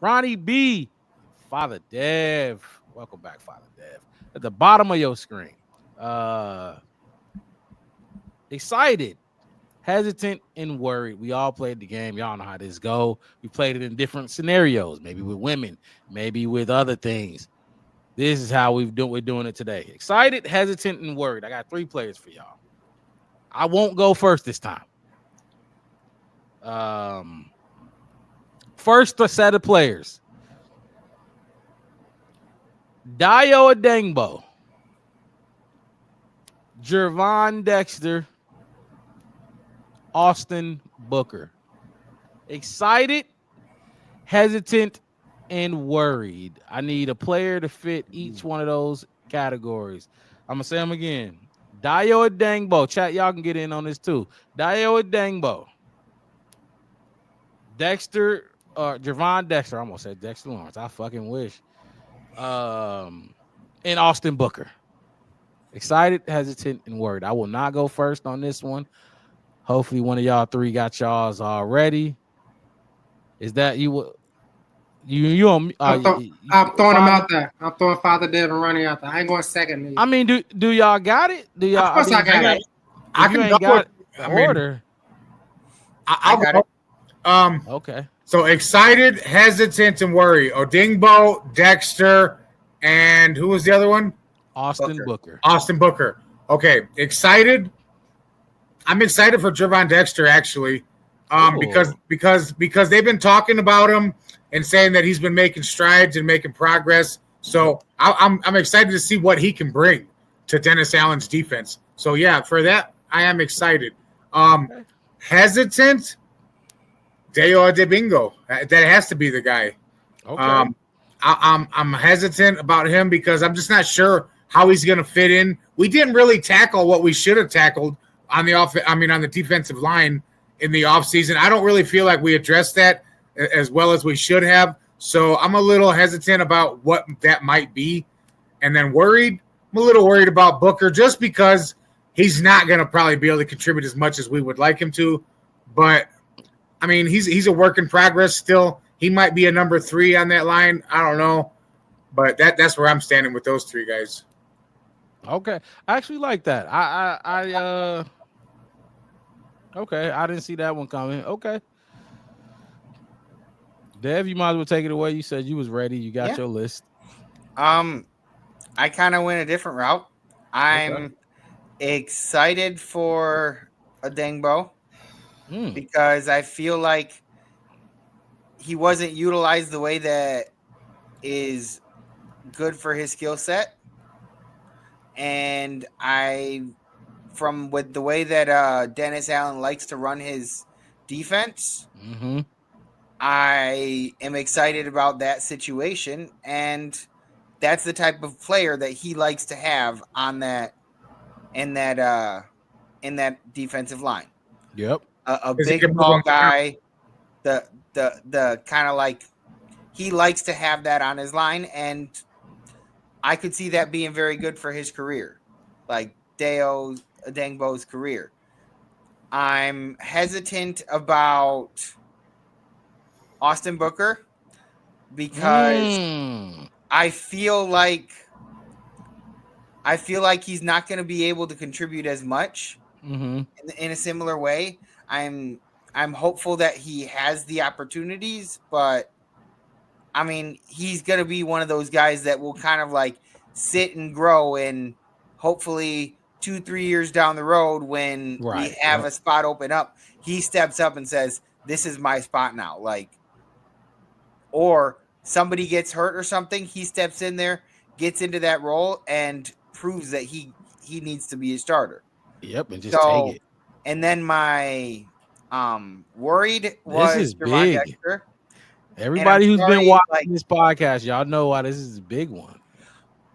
Ronnie B, Father Dev. Welcome back, Father Dev. At the bottom of your screen. Excited, hesitant, and worried. We all played the game. Y'all know how this go. We played it in different scenarios, maybe with women, maybe with other things. This is how we're doing it today. Excited, hesitant, and worried. I got 3 players for y'all. I won't go first this time. First set of players. Dio Adengbo, Jervon Dexter, Austin Booker. Excited, hesitant, and worried. I need a player to fit each one of those categories. I'm going to say them again. Dio Adengbo. Chat, y'all can get in on this too. Dio Adengbo. Dexter, Jervon Dexter. I almost said Dexter Lawrence. I fucking wish. And Austin Booker. Excited, hesitant, and worried. I will not go first on this one. Hopefully, one of y'all 3 got y'all's already. Is that you? I'm throwing them out there. I'm throwing Father Dev and Ronnie out there. I ain't going second. These. I mean, do y'all got it? Do y'all? Of course, I got it. I you can ain't go got the order. I got it. Okay. So excited, hesitant, and worried. Odingbo, Dexter, and who was the other one? Austin Booker. Austin Booker. Okay, excited. I'm excited for Jervon Dexter actually, because they've been talking about him and saying that he's been making strides and making progress. So I'm excited to see what he can bring to Dennis Allen's defense. So yeah, for that I am excited. Hesitant. Deo Adebingo. That has to be the guy. Okay. I'm hesitant about him because I'm just not sure how he's going to fit in. We didn't really tackle what we should have tackled on the defensive line in the offseason. I don't really feel like we addressed that as well as we should have. So I'm a little hesitant about what that might be. And then worried. I'm a little worried about Booker just because he's not going to probably be able to contribute as much as we would like him to. But I mean, he's a work in progress still. He might be a number 3 on that line. I don't know. But that's where I'm standing with those 3 guys. Okay. I actually like that. Okay. I didn't see that one coming. Okay. Dev, you might as well take it away. You said you was ready. You got your list. I kind of went a different route. I'm excited for Adengbo. Because I feel like he wasn't utilized the way that is good for his skill set. And with the way that Dennis Allen likes to run his defense, I am excited about that situation. And that's the type of player that he likes to have on in that defensive line. Yep. A big tall guy, the kind of like he likes to have that on his line, and I could see that being very good for his career, like Deo Adengbo's career. I'm hesitant about Austin Booker because I feel like he's not going to be able to contribute as much in a similar way. I'm hopeful that he has the opportunities, but I mean, he's going to be one of those guys that will kind of like sit and grow, and hopefully 2-3 years down the road when we have a spot open up, he steps up and says, this is my spot now. Like, or somebody gets hurt or something, he steps in there, gets into that role, and proves that he needs to be a starter. Yep, and just take it. And then my worried was this is Jervon big. Dexter. Everybody who's been watching this podcast, y'all know why this is a big one.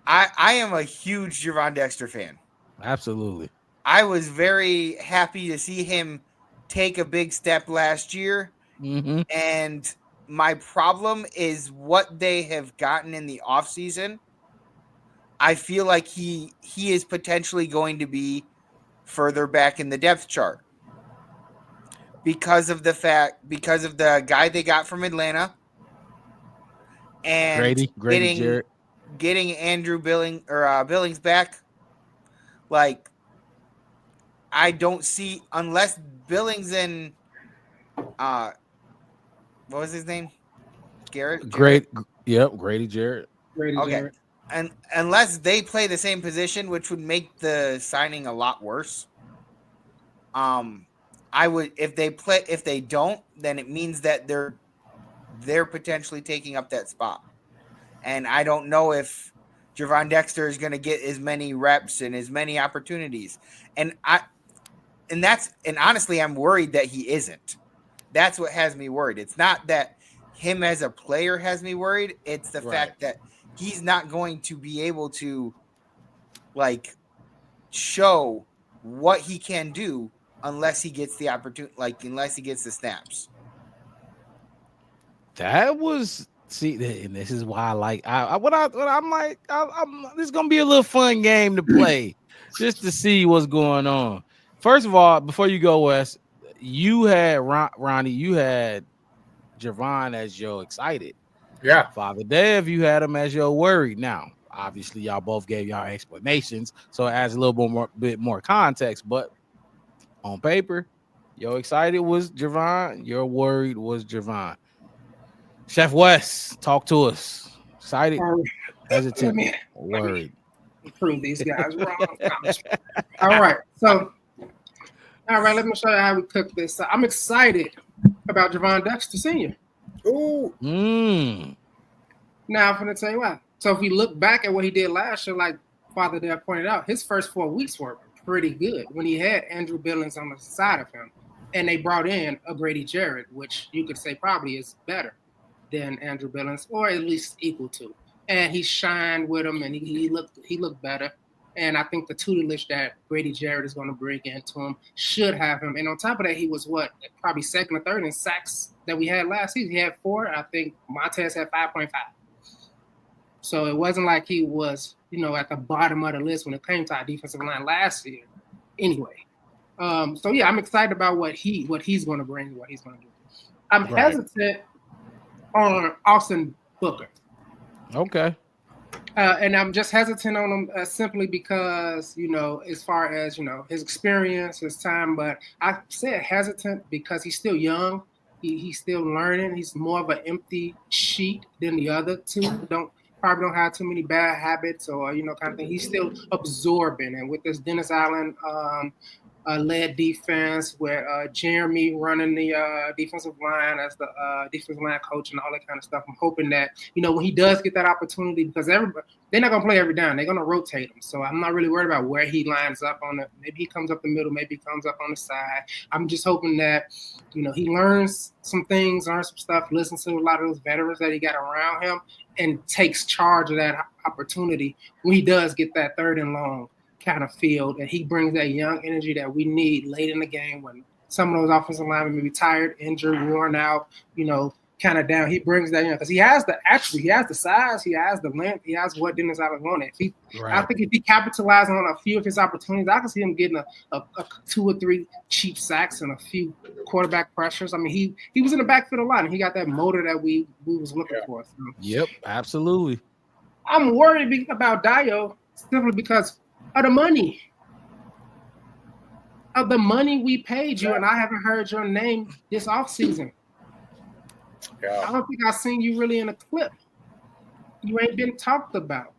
I am a huge Jervon Dexter fan. Absolutely. I was very happy to see him take a big step last year. And my problem is what they have gotten in the offseason. I feel like he is potentially going to be further back in the depth chart because of the guy they got from Atlanta, and Grady Jarrett. getting Andrew Billings back, like I don't see unless Billings and what was his name? Jarrett? Grady Jarrett. Grady Okay. Jarrett. And unless they play the same position, which would make the signing a lot worse. I would if they don't, then it means that they're potentially taking up that spot. And I don't know if Javon Dexter is going to get as many reps and as many opportunities. And honestly, I'm worried that he isn't. That's what has me worried. It's not that him as a player has me worried. It's the fact that he's not going to be able to like show what he can do unless he gets the opportunity, unless he gets the snaps. That was and this is why I like I'm like this is gonna be a little fun game to play just to see what's going on. First of all, before you go, Wes, you had Ronnie, you had Javon as your excited. Yeah. Father Dev, you had him as your worried. Now, obviously, y'all both gave y'all explanations, so it adds a little bit more context. But on paper, your excited was Javon, your worried was Javon. Chef West, talk to us. Excited, hesitant, worried. Prove these guys wrong. All right. So, all right, let me show you how we cook this. So I'm excited about Javon Dexter Sr. Ooh. Now, I'm going to tell you why. So if we look back at what he did last year, like Father Dale pointed out, his first 4 weeks were pretty good when he had Andrew Billings on the side of him. And they brought in a Grady Jarrett, which you could say probably is better than Andrew Billings, or at least equal to. And he shined with him, and he looked better. And I think the tutelage that Grady Jarrett is going to bring into him should have him. And on top of that, he was probably second or third in sacks that we had last season. He had 4. I think Montez had 5.5. So it wasn't like he was, at the bottom of the list when it came to our defensive line last year. Anyway, so yeah, I'm excited about what he's going to bring, what he's going to do. I'm hesitant on Austin Booker. Okay. And I'm just hesitant on him simply because, as far as, his experience, his time. But I said hesitant because he's still young. He's still learning. He's more of an empty sheet than the other two. Probably don't have too many bad habits or, kind of thing. He's still absorbing. And with this Dennis Allen led defense with Jeremy running the defensive line as the defensive line coach and all that kind of stuff. I'm hoping that, when he does get that opportunity, because they're not going to play every down. They're going to rotate him. So I'm not really worried about where he lines up on it. Maybe he comes up the middle. Maybe he comes up on the side. I'm just hoping that, he learns some things, learns some stuff, listens to a lot of those veterans that he got around him, and takes charge of that opportunity when he does get that third and long kind of field, and he brings that young energy that we need late in the game when some of those offensive linemen may be tired, injured, worn out, kind of down. He brings that in because he has the size, he has the length, he has what Dennis Allen wanted. I think if he capitalized on a few of his opportunities, I can see him getting a 2 or 3 cheap sacks and a few quarterback pressures. I mean, he was in the backfield a lot, and he got that motor that we was looking for. So. Yep, absolutely. I'm worried about Dio simply because of the money. Of the money we paid you, and I haven't heard your name this offseason. Yeah. I don't think I've seen you really in a clip. You ain't been talked about.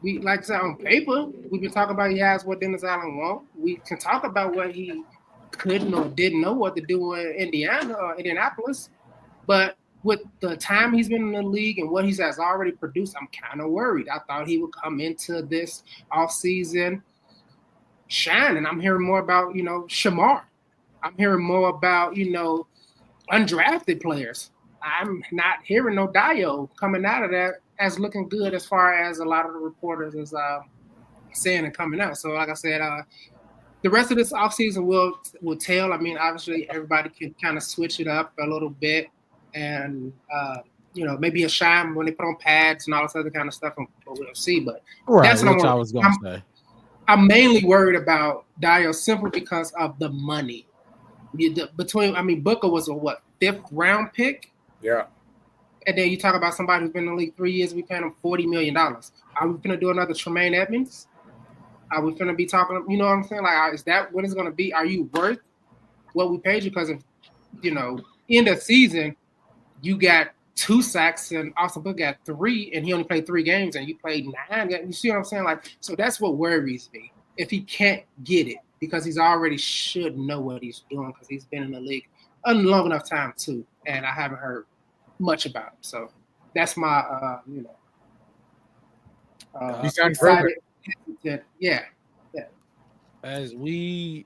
We, like I said, on paper, we've been talking about he has what Dennis Allen wants. We can talk about what he couldn't or didn't know what to do in Indiana or Indianapolis. But with the time he's been in the league and what he has already produced, I'm kind of worried. I thought he would come into this offseason shining. I'm hearing more about, Shamar. I'm hearing more about, undrafted players. I'm not hearing no Dio coming out of that as looking good as far as a lot of the reporters is saying and coming out. So, like I said, the rest of this offseason will tell. I mean, obviously, everybody can kind of switch it up a little bit. And, maybe a shine when they put on pads and all this other kind of stuff, and we'll see. But that's what I was going to say. I'm mainly worried about Dio simply because of the money. Booker was a 5th round pick? Yeah. And then you talk about somebody who's been in the league 3 years, we paying him $40 million. Are we going to do another Tremaine Edmonds? Are we going to be talking, you know what I'm saying? Like, is that what it's going to be? Are you worth what we paid you? Because if, end of season, you got 2 sacks and Austin Book got 3, and he only played 3 games, and you played 9. You see what I'm saying? Like, so that's what worries me. If he can't get it, because he's already should know what he's doing, because he's been in the league a long enough time too, and I haven't heard much about him. So that's my, he's unproven. Yeah. As we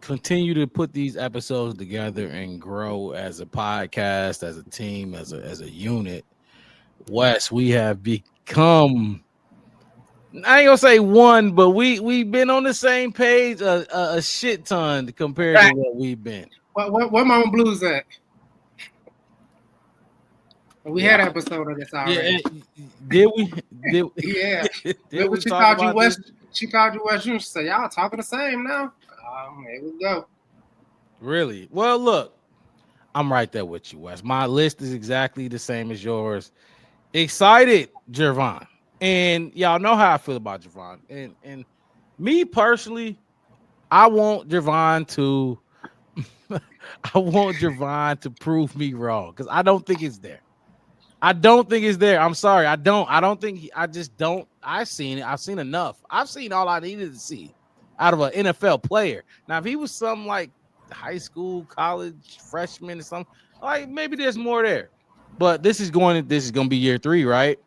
continue to put these episodes together and grow as a podcast, as a team, as a unit, Wes, we have become, I ain't gonna say one, but we've been on the same page a shit ton compared to what we've been. Where Mama Blues at? We had an episode of this already. Yeah, did we? Yeah. Did we she talk called you about West? this? She called you West Junior. She said, "Y'all talking the same now." Here we go. Really? Well, look, I'm right there with you, Wes. My list is exactly the same as yours. Excited, Javon. And y'all know how I feel about Javon. And me personally, I want Javon to prove me wrong, because I don't think it's there. I'm sorry. I don't think I just don't. I've seen it. I've seen enough. I've seen all I needed to see out of an NFL player. Now, if he was some like high school, college freshman or something, like maybe there's more there. But this is going to be year 3, right?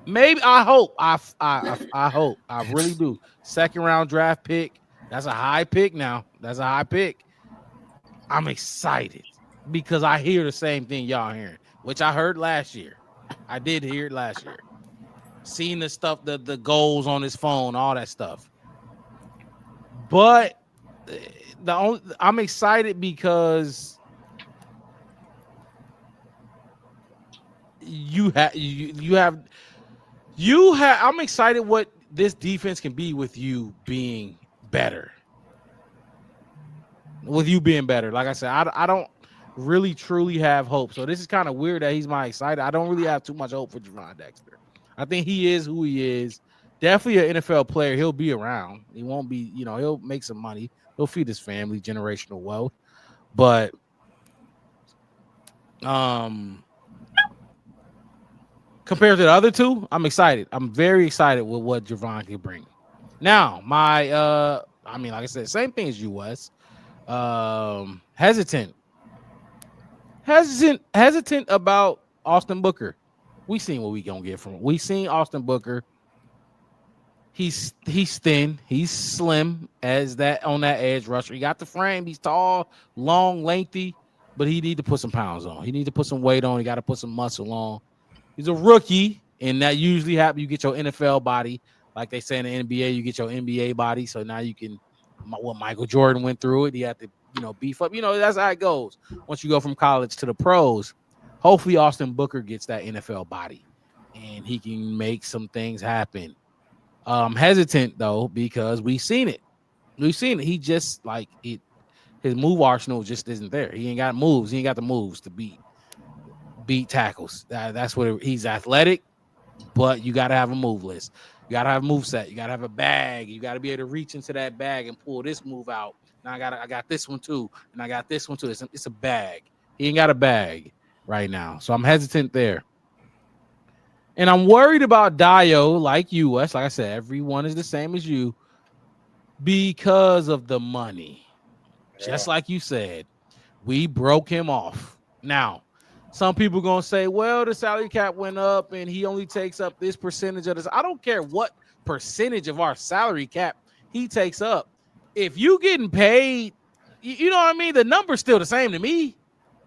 Maybe I hope. I hope. I really do. 2nd round draft pick. That's a high pick now. That's a high pick. I'm excited because I hear the same thing y'all hearing, which I heard last year. I did hear it last year. Seeing the stuff, the goals on his phone, all that stuff. But I'm excited because I'm excited what this defense can be with you being better. With you being better. Like I said, I don't really truly have hope. So this is kind of weird that he's my excited. I don't really have too much hope for Javon Dexter. I think he is who he is. Definitely an NFL player. He'll be around. He won't be, he'll make some money. He'll feed his family, generational wealth. But compared to the other two, I'm excited. I'm very excited with what Javon can bring. Now, like I said, same thing as you, Wes. Hesitant about Austin Booker. We seen what we gonna get from him. We seen Austin Booker. He's thin, he's slim as that on that edge rusher. He got the frame. He's tall, long, lengthy, but he need to put some pounds on. He need to put some weight on. He got to put some muscle on. He's a rookie, and that usually happens. You get your NFL body, like they say in the NBA. You get your NBA body, so now you can. What Michael Jordan went through it. He had to, beef up. That's how it goes once you go from college to the pros. Hopefully, Austin Booker gets that NFL body, and he can make some things happen. Hesitant though, because we've seen it. He just like it. His move arsenal just isn't there. He ain't got moves. He ain't got the moves to beat tackles. That's what he's athletic, but you got to have a move list. You got to have a move set. You got to have a bag. You got to be able to reach into that bag and pull this move out. Now I got this one too, and I got this one too. It's a bag. He ain't got a bag right now, so I'm hesitant there. And I'm worried about Dio, like you, Wes. Like I said, everyone is the same as you because of the money. Yeah. Just like you said, we broke him off. Now, some people are going to say, well, the salary cap went up and he only takes up this percentage of this. I don't care what percentage of our salary cap he takes up. If you getting paid, you know what I mean? The number's still the same to me.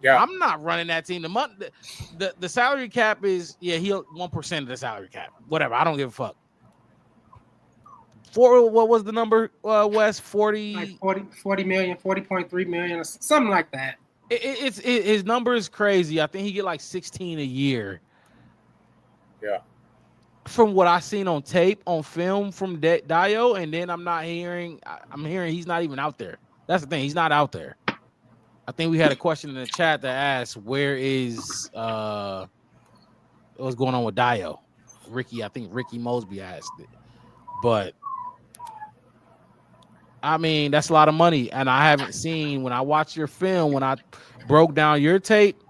Yeah, I'm not running that team. The salary cap is, he'll 1% of the salary cap. Whatever. I don't give a fuck. What was the number, Wes? 40 million, 40.3 million, or something like that. His number is crazy. I think he get like 16 a year. Yeah. From what I seen on film from Dio, and then I'm hearing he's not even out there. That's the thing. He's not out there. I think we had a question in the chat that asked, where is what's going on with Dio? Ricky, I think Ricky Mosby asked it. But I mean, that's a lot of money. And I haven't seen, when I watched your film, when I broke down your tape,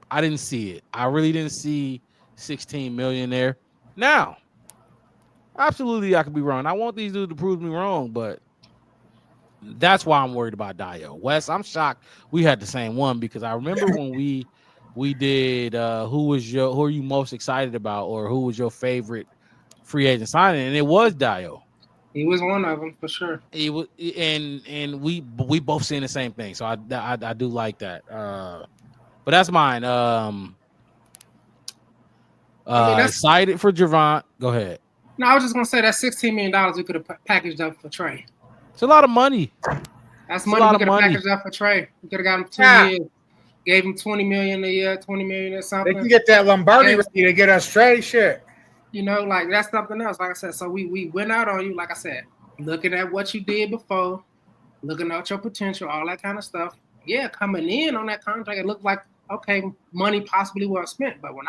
I didn't see it. I really didn't see 16 million there. Now, absolutely, I could be wrong. I want these dudes to prove me wrong, but that's why I'm worried about Dio. Wes, I'm shocked we had the same one, because I remember when we did who are you most excited about, or who was your favorite free agent signing, and it was Dio. He was one of them for sure. He was, and we both saying the same thing, so I do like that. But that's mine. Excited for Javon. Go ahead. No, I was just gonna say that $16 million we could have packaged up for Trey. It's a lot of money. That's money we could have packaged up for Trey. We could have got him 2 years, gave him $20 million a year, $20 million or something. They can get that Lombardi ready to get us straight shit. You know, like that's something else. Like I said, so we went out on you. Like I said, looking at what you did before, looking at your potential, all that kind of stuff. Yeah, coming in on that contract, it looked like okay, money possibly well spent. But when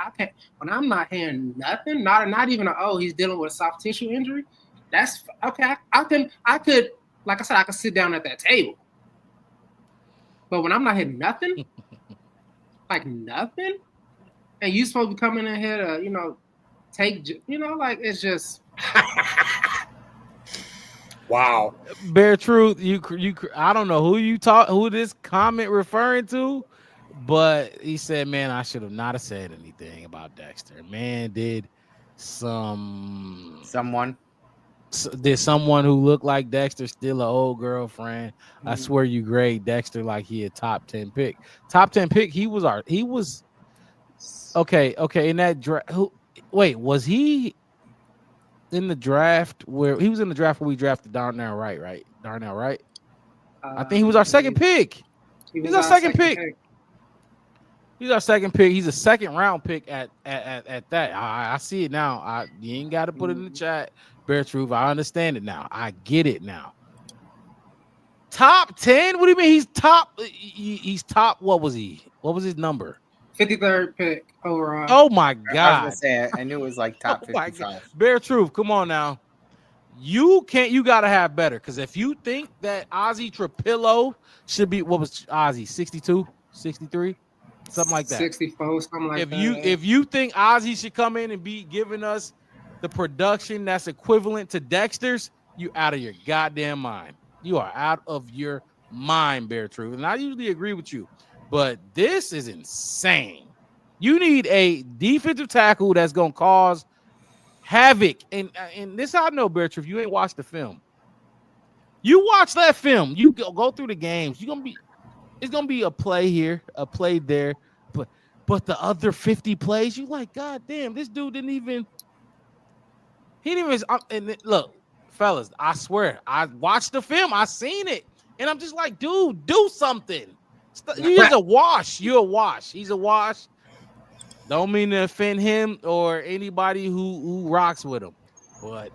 I'm not hearing nothing, not even he's dealing with a soft tissue injury. That's okay. I could, like I said, I could sit down at that table. But when I'm not hearing nothing, like nothing, and you supposed to be coming in here to, take, like it's just. Wow. Bare truth, you I don't know who this comment referring to, but he said, man, I should have not have said anything about Dexter. Man, did someone who looked like Dexter steal an old girlfriend? I swear you grade Dexter like he a top 10 pick. Top 10 pick, he was okay, in that draft. Was he in the draft where he was in the draft where we drafted Darnell Wright, right? Darnell Wright. I think he was our second pick. He's our second pick. He's our second pick. He's a second round pick at that. I see it now. You ain't got to put it in the chat. Bare truth. I understand it now. I get it now. Top 10? What do you mean he's top? He's top. What was he? What was his number? 53rd pick overall. Oh my God. I was gonna say, I knew it was like top 55. Bare truth. Come on now. You gotta have better. Because if you think that Ozzy Trapillo should be, what was Ozzy? 62, 63, something like that. 64, something like that. If you think Ozzy should come in and be giving us the production that's equivalent to Dexter's, you out of your goddamn mind. You are out of your mind, Bare truth. And I usually agree with you, but this is insane. You need a defensive tackle that's gonna cause havoc. And this I know, Bare truth. You ain't watched the film. You watch that film. You go through the games. It's gonna be a play here, a play there, but the other 50 plays, you like, God damn, this dude didn't even. And look, fellas, I swear, I watched the film, I seen it, and I'm just like, dude, do something. You're a wash. You're a wash. He's a wash. Don't mean to offend him or anybody who rocks with him, but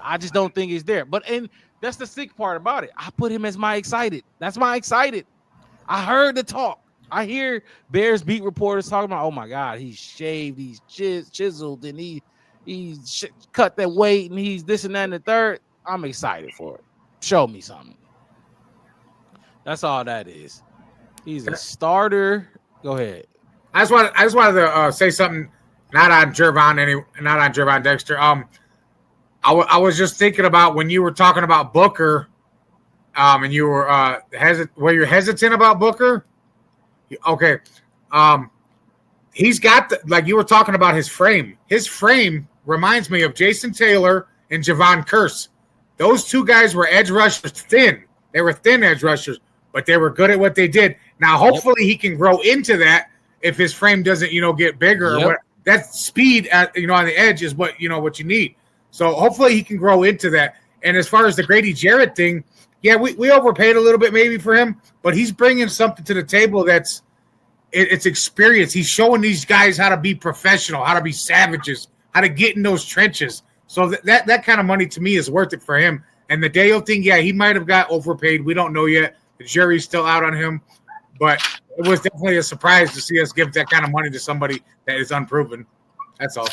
I just don't think he's there. And that's the sick part about it. I put him as my excited. That's my excited. I heard the talk. I hear Bears beat reporters talking about, oh my God, he's shaved, he's chiseled, and he's cut that weight, and he's this and that and the third. I'm excited for it. Show me something. That's all that is. He's a starter. Go ahead. I just wanted to say something, not on Gervon Dexter. I was just thinking about when you were talking about Booker, and you were were you hesitant about Booker? Okay. He's got like you were talking about his frame. His frame reminds me of Jason Taylor and Javon Curse. Those two guys were edge rushers thin. They were thin edge rushers, but they were good at what they did. Now, hopefully he can grow into that if his frame doesn't, get bigger. Or what, that speed at on the edge is what you need. So hopefully he can grow into that. And as far as the Grady Jarrett thing, yeah, we overpaid a little bit maybe for him, but he's bringing something to the table that's it's experience. He's showing these guys how to be professional, how to be savages, how to get in those trenches. So that kind of money to me is worth it for him. And the Dale thing, yeah, he might have got overpaid. We don't know yet. The jury's still out on him. But it was definitely a surprise to see us give that kind of money to somebody that is unproven. That's all.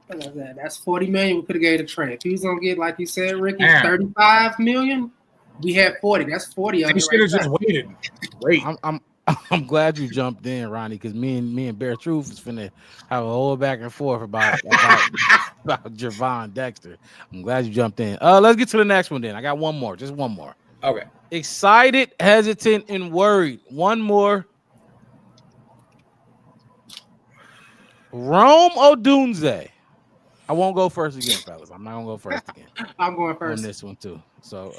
That's $40 million we could have gave to Trey. If he was gonna get, like you said, Ricky, Man. $35 million, we had 40. That's 40 of He it should have right just there. waited. Wait. I'm glad you jumped in, Ronnie, because me and Bear Truth is finna have a whole back and forth about Javon Dexter. I'm glad you jumped in. Let's get to the next one then. I got one more, just one more. Okay. Excited, hesitant, and worried. One more. Rome Odunze. I won't go first again, fellas. I'm not gonna go first again. I'm going first On this one too. So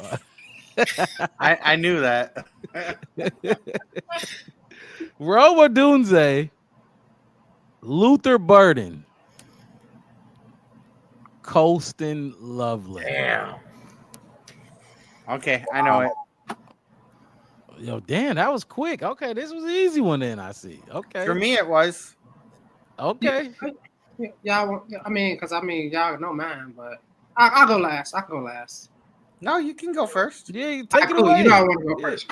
I knew that. Rome Odunze, Luther Burden, Colston Loveland. Damn. Okay, I know it. Yo, damn, that was quick. Okay, this was an easy one then, I see. Okay. For me, it was. Okay. Y'all, because y'all know mine, but I'll go last. I can go last. No, you can go first. Yeah, you take it Cool. away. You know I want to go first.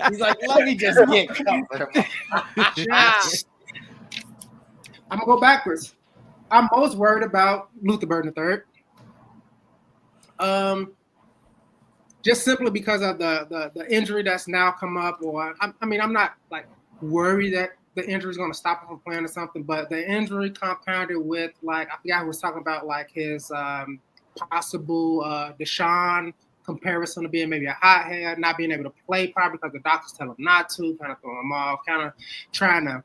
He's like, let me just get comfortable. I'm gonna go backwards. I'm most worried about Luther Burden III. Just simply because of the injury that's now come up, or I'm not like worried that the injury is going to stop him from playing or something, but the injury compounded with, like, I forgot who was talking about, like, his possible Deshaun comparison to being maybe a hothead, not being able to play probably because the doctors tell him not to, kind of throw him off, kind of trying to,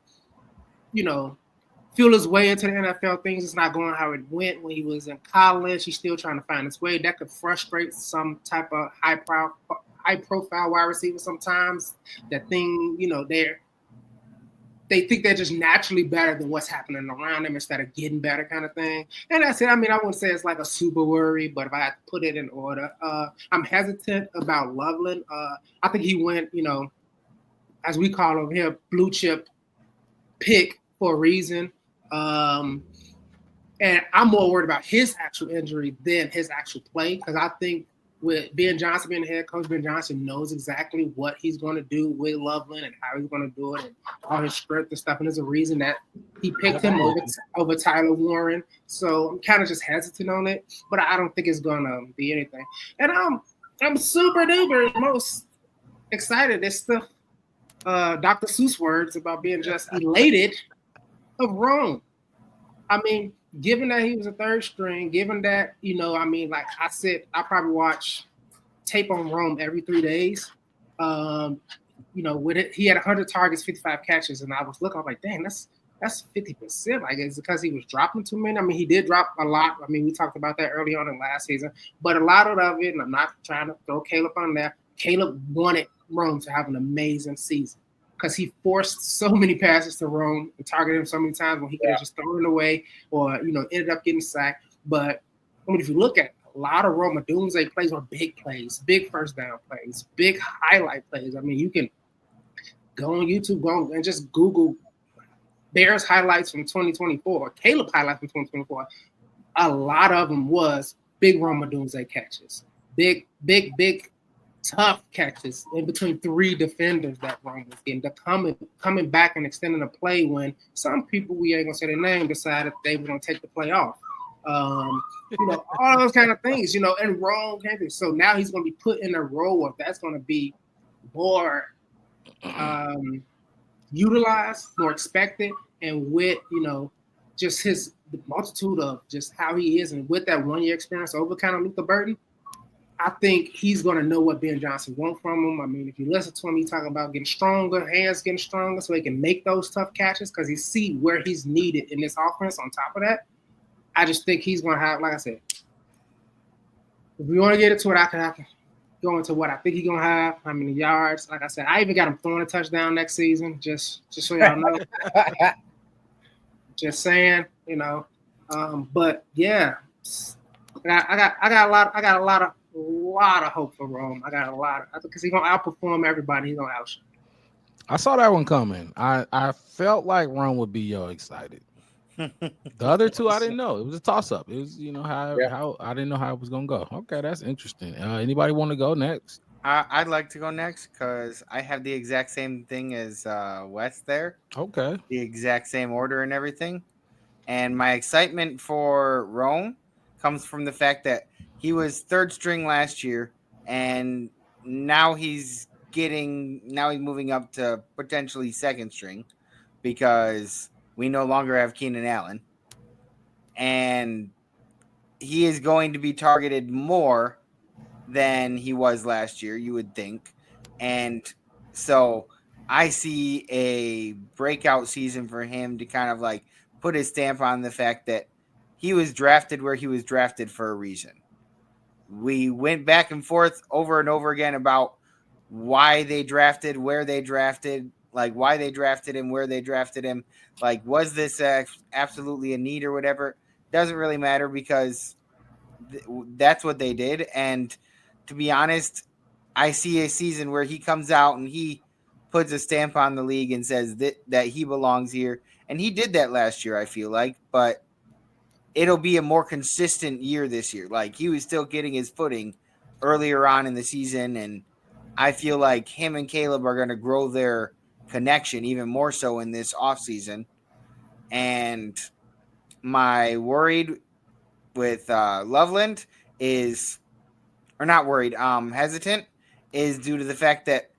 feel his way into the NFL. Things is not going how it went when he was in college. He's still trying to find his way. That could frustrate some type of high-profile wide receiver sometimes. That thing, they think they're just naturally better than what's happening around them instead of getting better, kind of thing. And that's it. I wouldn't say it's like a super worry, but if I had to put it in order, I'm hesitant about Loveland. I think he went, as we call him here, blue chip pick for a reason. And I'm more worried about his actual injury than his actual play, because I think with Ben Johnson being the head coach, Ben Johnson knows exactly what he's going to do with Loveland and how he's going to do it and all his strength and stuff. And there's a reason that he picked him over Tyler Warren. So I'm kind of just hesitant on it, but I don't think it's going to be anything. And I'm super duper most excited. It's the Dr. Seuss words about being just elated of Rome. Given that he was a third string, given that, like I said, I probably watch tape on Rome every 3 days. With it, he had 100 targets, 55 catches, and I was looking, I'm like, dang, that's 50%. Like, is it because he was dropping too many? He did drop a lot. We talked about that early on in last season, but a lot of it, and I'm not trying to throw Caleb on there, Caleb wanted Rome to have an amazing season, because he forced so many passes to Rome and targeted him so many times when he could have just thrown it away or, ended up getting sacked. But if you look at a lot of Rome Odunze plays were big plays, big first down plays, big highlight plays. You can go on YouTube, and just Google Bears highlights from 2024, Caleb highlights from 2024. A lot of them was big Rome Odunze catches, big tough catches in between three defenders that Rome was getting. They're coming back and extending the play when some people, we ain't gonna say their name, decided they were gonna take the play off. All those kind of things, and Rome came. So now he's gonna be put in a role of that's gonna be more utilized, more expected, and with just the multitude of just how he is, and with that 1 year experience over kind of Luther Burden, I think he's going to know what Ben Johnson wants from him. If you listen to him, he's talking about getting stronger, hands getting stronger so he can make those tough catches, because he see where he's needed in this offense. On top of that, I just think he's going to have, like I said, if we want to get into it, I can go into what I think he's going to have, how many yards. Like I said, I even got him throwing a touchdown next season, just so y'all know. Just saying, but yeah, I got a lot of hope for Rome. Because he's gonna outperform everybody. He's gonna outshine. I saw that one coming. I felt like Rome would be excited. The other two, I didn't know. It was a toss up. It was, Yeah. how I didn't know how it was gonna go. Okay, that's interesting. Anybody want to go next? I'd like to go next because I have the exact same thing as Wes there, Okay. the exact same order and everything. And my excitement for Rome comes from the fact that he was third string last year, and now he's moving up to potentially second string because we no longer have Keenan Allen, and he is going to be targeted more than he was last year, you would think. And so I see a breakout season for him to kind of like put his stamp on the fact that he was drafted where he was drafted for a reason. We went back and forth over and over again about why they drafted, where they drafted, like why they drafted him, where they drafted him. Like, was this absolutely a need or whatever? Doesn't really matter because that's what they did. And to be honest, I see a season where he comes out and he puts a stamp on the league and says that he belongs here. And he did that last year, I feel like, but it'll be a more consistent year this year. Like he was still getting his footing earlier on in the season. And I feel like him and Caleb are going to grow their connection even more so in this offseason. And my worried with Loveland is, or not worried, hesitant, is due to the fact that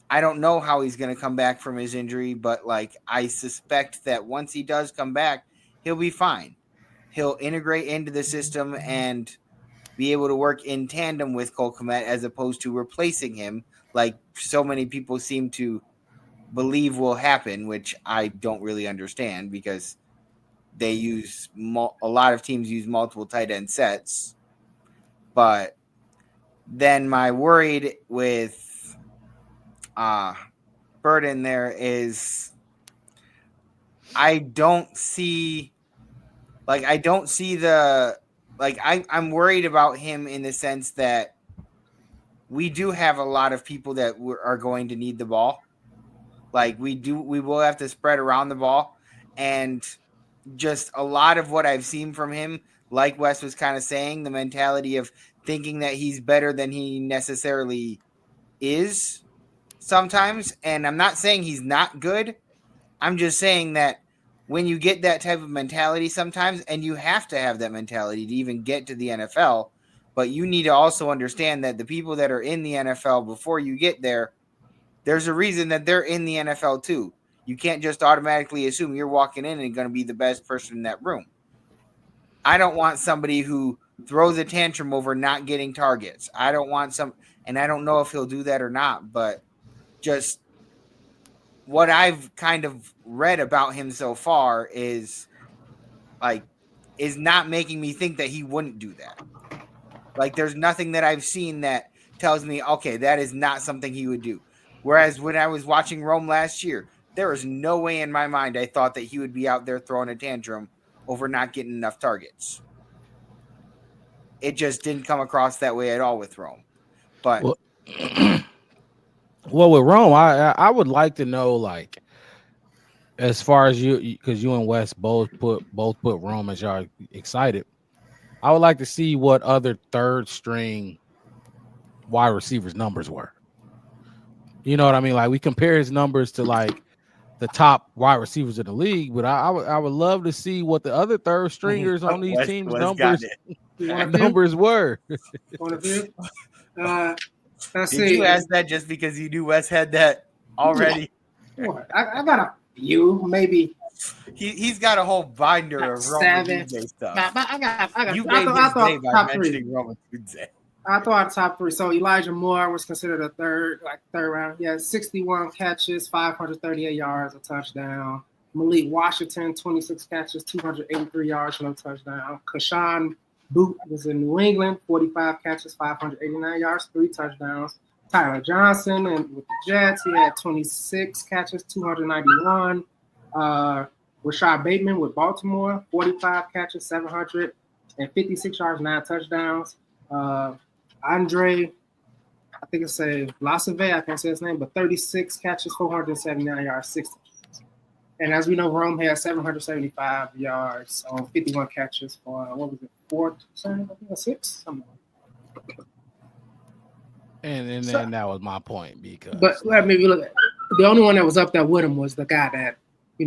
I don't know how he's going to come back from his injury, but like I suspect that once he does come back, he'll be fine. He'll integrate into the system and be able to work in tandem with Cole Kmet as opposed to replacing him, like so many people seem to believe will happen, which I don't really understand because they use a lot of teams use multiple tight end sets. But then my worried with Burden there is I don't see I'm worried about him in the sense that we do have a lot of people that are going to need the ball. Like we will have to spread around the ball, and just a lot of what I've seen from him, like Wes was kind of saying, the mentality of thinking that he's better than he necessarily is sometimes. And I'm not saying he's not good. I'm just saying that when you get that type of mentality sometimes, and you have to have that mentality to even get to the NFL, but you need to also understand that the people that are in the NFL before you get there, there's a reason that they're in the NFL too. You can't just automatically assume you're walking in and going to be the best person in that room. I don't want somebody who throws a tantrum over not getting targets. I don't want and I don't know if he'll do that or not, but just what I've kind of read about him so far is not making me think that he wouldn't do that. Like there's nothing that I've seen that tells me, okay, that is not something he would do. Whereas when I was watching Rome last year, there was no way in my mind I thought that he would be out there throwing a tantrum over not getting enough targets. It just didn't come across that way at all with Rome. But well, well with Rome, I would like to know, like, as far as you, because you and Wes both put Rome as y'all excited. I would like to see what other third string wide receivers numbers were. You know what I mean? Like we compare his numbers to like the top wide receivers in the league, but I would love to see what the other third stringers on these teams numbers were. Point of view. Let's did see. you ask that just because you knew Wes had that already? What? I got a few, maybe. He's got a whole binder of Roman Tuesday stuff. You made his day by mentioning Roman Tuesday. I thought the top three. So Elijah Moore was considered a third round. He had 61 catches, 538 yards, a touchdown. Malik Washington, 26 catches, 283 yards, no touchdown. Kashawn Boot was in New England, 45 catches, 589 yards, 3 touchdowns. Tyler Johnson and with the Jets, he had 26 catches, 291. Rashad Bateman with Baltimore, 45 catches, 756 yards, 9 touchdowns. Andre, I think it's a Lasave, I can't say his name, but 36 catches, 479 yards, 6 touchdowns. And as we know, Rome has 775 yards on 51 catches for what was it, 4%? I think or 6. Something. And then that was my point because. But I mean, you look at the only one that was up there with him was the guy that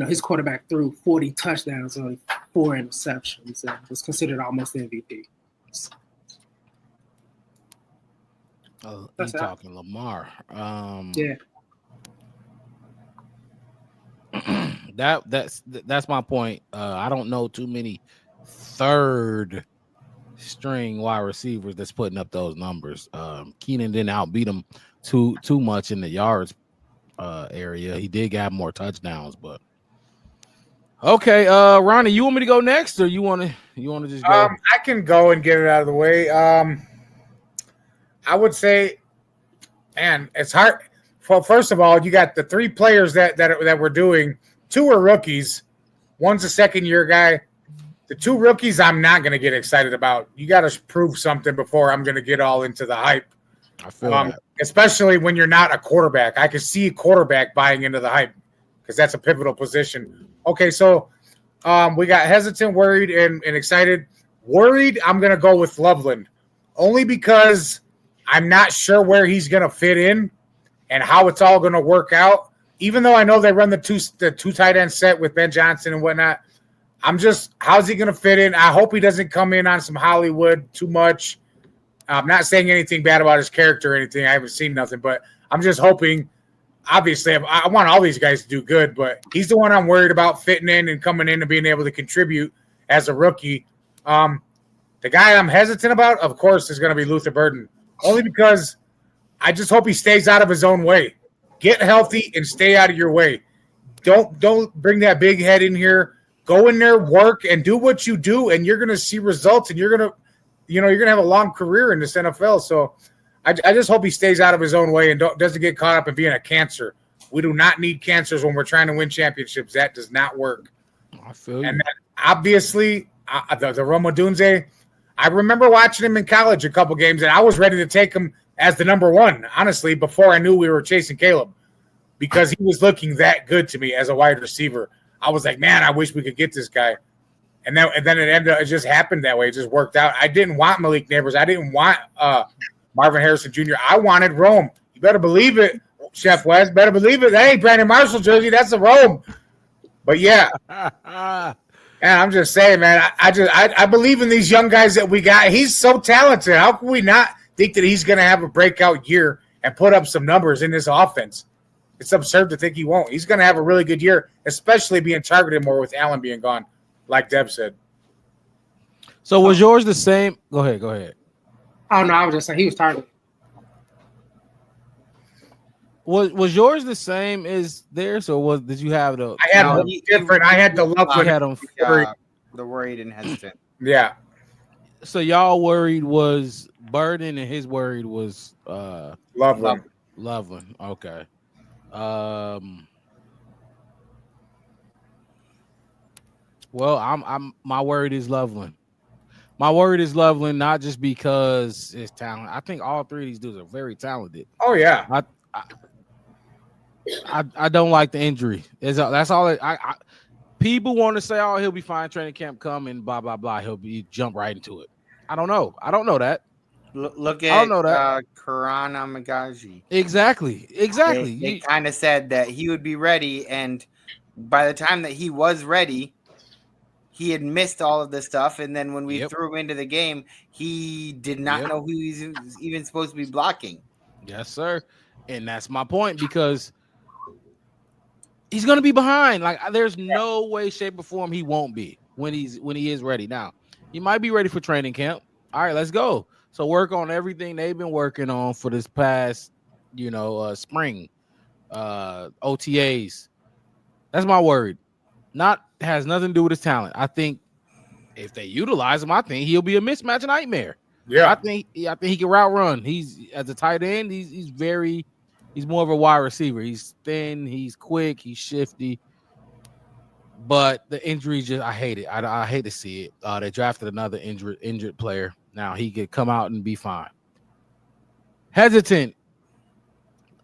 his quarterback threw 40 touchdowns, only 4 interceptions, and was considered almost MVP. He's talking Lamar. Yeah. That's my point. I don't know too many third string wide receivers that's putting up those numbers. Keenan didn't outbeat him too much in the yards area. He did have more touchdowns, but okay. Ronnie, you want me to go next, or you want to just go? I can go and get it out of the way. I would say, and it's hard. Well, first of all, you got the 3 players that we're doing. 2 are rookies. One's a second-year guy. The 2 rookies I'm not going to get excited about. You got to prove something before I'm going to get all into the hype. I feel that. Especially when you're not a quarterback. I can see a quarterback buying into the hype because that's a pivotal position. Okay, so we got hesitant, worried, and excited. Worried, I'm going to go with Loveland. Only because I'm not sure where he's going to fit in and how it's all going to work out. Even though I know they run the two tight end set with Ben Johnson and whatnot, I'm just, how's he going to fit in? I hope he doesn't come in on some Hollywood too much. I'm not saying anything bad about his character or anything. I haven't seen nothing, but I'm just hoping. Obviously, I want all these guys to do good, but he's the one I'm worried about fitting in and coming in and being able to contribute as a rookie. The guy I'm hesitant about, of course, is going to be Luther Burden, only because I just hope he stays out of his own way. Get healthy and stay out of your way. Don't bring that big head in here. Go in there, work, and do what you do, and you're going to see results, and you're going to have a long career in this NFL. So I just hope he stays out of his own way and doesn't get caught up in being a cancer. We do not need cancers when we're trying to win championships. That does not work. I feel you. And then obviously, the Rome Odunze, I remember watching him in college a couple games, and I was ready to take him as the number 1, honestly, before I knew we were chasing Caleb, because he was looking that good to me as a wide receiver. I was like, man, I wish we could get this guy. And then it just happened that way. It just worked out. I didn't want Malik Neighbors. I didn't want Marvin Harrison Jr. I wanted Rome. You better believe it, Chef West. Better believe it. Hey, Brandon Marshall jersey, that's a Rome. But yeah. And I'm just saying, man, I believe in these young guys that we got. He's so talented. How can we not think that he's going to have a breakout year and put up some numbers in this offense? It's absurd to think he won't. He's going to have a really good year, especially being targeted more with Allen being gone, like Deb said. So was yours the same? Go ahead. Oh, no, I was just saying he was targeted. Was yours the same as theirs, or did you have the? I had different. I had the Loveland. I had them. The worried and hesitant. Yeah. So y'all worried was Burden, and his worried was Loveland. Loveland. Okay. Well, I'm my worried is Loveland. My word is Loveland, not just because it's talent. I think all 3 of these dudes are very talented. Oh yeah. I don't like the injury. That's all. People want to say, "Oh, he'll be fine. Training camp coming, blah blah blah. He'll jump right into it." I don't know. I don't know that. Look at I don't know that. Karan Amagaji. Exactly. They kind of said that he would be ready, and by the time that he was ready, he had missed all of this stuff. And then when we threw him into the game, he did not know who he was even supposed to be blocking. Yes, sir. And that's my point, because he's going to be behind. Like, there's no way, shape, or form he won't be when he is ready. Now, he might be ready for training camp. All right, let's go. So work on everything they've been working on for this past, spring, OTAs. That's my word. Has nothing to do with his talent. I think if they utilize him, I think he'll be a mismatch nightmare. Yeah, I think he can route run. He's as a tight end. He's more of a wide receiver. He's thin. He's quick. He's shifty. But the injury, I hate it. I hate to see it. They drafted another injured player. Now he could come out and be fine. Hesitant.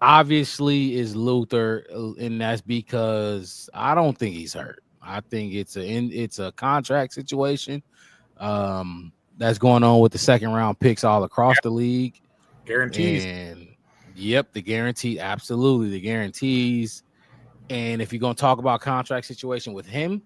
obviously is Luther, and that's because I don't think he's hurt. I think it's a contract situation that's going on with the second round picks all across the league. Guarantees. And yep, the guarantee, absolutely the guarantees. And if you're gonna talk about contract situation with him,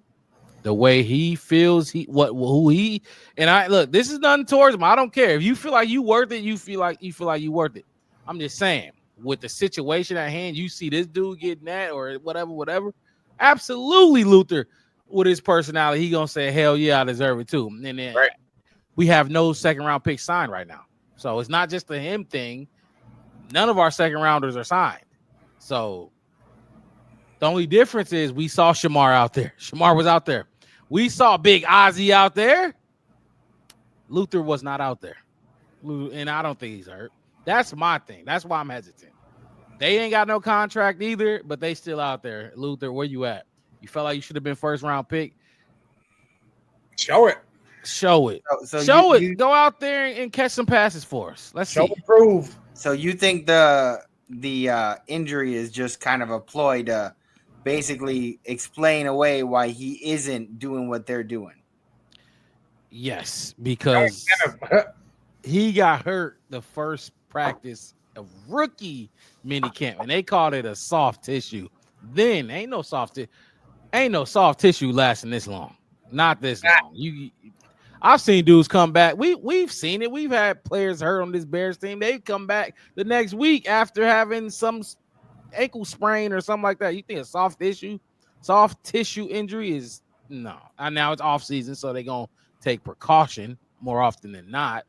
the way he feels, who he and I look, this is nothing towards him. I don't care if you feel like you worth it. You feel like you worth it. I'm just saying, with the situation at hand, you see this dude getting that or whatever. Absolutely, Luther, with his personality, he gonna say, "Hell yeah, I deserve it too." And then Right. we have no second round pick signed right now, so it's not just a him thing. None of our second rounders are signed, so. The only difference is we saw Shamar out there. Shamar was out there. We saw Big Ozzy out there. Luther was not out there. And I don't think he's hurt. That's my thing. That's why I'm hesitant. They ain't got no contract either, but they still out there. Luther, where you at? You felt like you should have been first round pick? Show it. Show it. So Show you, it. Go out there and catch some passes for us. Let's Show see. and prove. So you think the injury is just kind of a ploy to basically explain away why he isn't doing what they're doing? Yes, because he got hurt the first practice of rookie mini camp, and they called it a soft tissue. Then ain't no soft tissue lasting this long. Not this long. I've seen dudes come back. We've seen it. We've had players hurt on this Bears team. They come back the next week after having some ankle sprain or something like that. You think a soft tissue injury is no. And now it's off season, so they're gonna take precaution more often than not.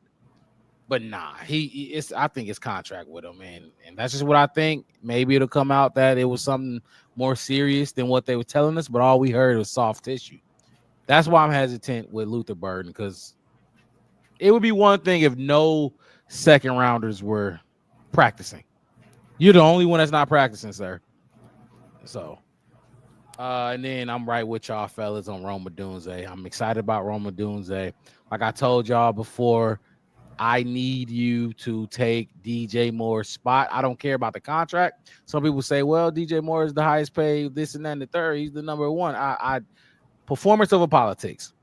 But nah, I think it's contract with him, and that's just what I think. Maybe it'll come out that it was something more serious than what they were telling us, but all we heard was soft tissue. That's why I'm hesitant with Luther Burden, because it would be one thing if no second rounders were practicing. You're the only one that's not practicing, sir. So, and then I'm right with y'all fellas on Rome Odunze. I'm excited about Rome Odunze. Like I told y'all before, I need you to take DJ Moore's spot. I don't care about the contract. Some people say, well, DJ Moore is the highest paid, this and that and the third. He's the number one. I performance over politics.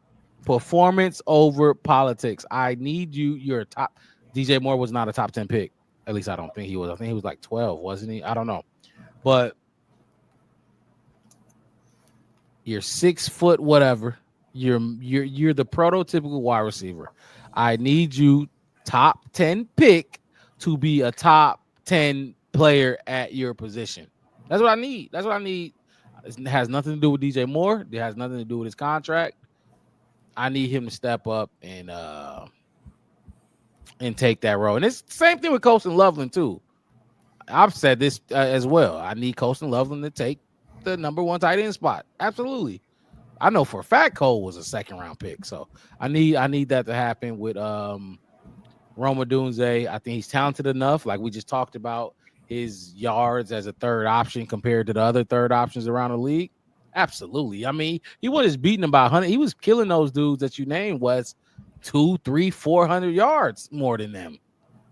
Performance over politics. I need you. You're a top. DJ Moore was not a top 10 pick. At least I don't think he was. I think he was like 12, wasn't he? I don't know. But you're 6 foot, whatever. You're the prototypical wide receiver. I need you top 10 pick to be a top 10 player at your position. That's what I need. That's what I need. It has nothing to do with DJ Moore. It has nothing to do with his contract. I need him to step up and take that role. And it's the same thing with Colston Loveland too. I've said this as well. I need Colston Loveland to take the number one tight end spot. Absolutely. I know for a fact Cole was a second round pick. So I need that to happen with Rome Odunze. I think he's talented enough. Like we just talked about his yards as a third option compared to the other third options around the league. Absolutely. I mean, he wasn't just beating them by 100. He was killing those dudes that you named was 200, 300, 400 yards more than them.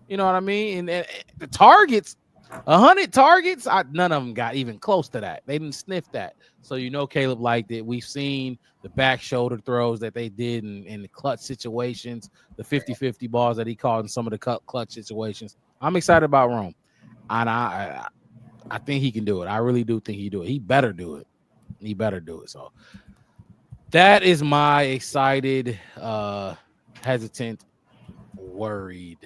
You know what I mean? And the targets, 100 targets, none of them got even close to that. They didn't sniff that. So Caleb liked it. We've seen the back shoulder throws that they did in the clutch situations, the 50-50 balls that he called in some of the clutch situations. I'm excited about Rome. And I think he can do it. I really do think he do it. He better do it. He better do it. So that is my excited, hesitant, worried.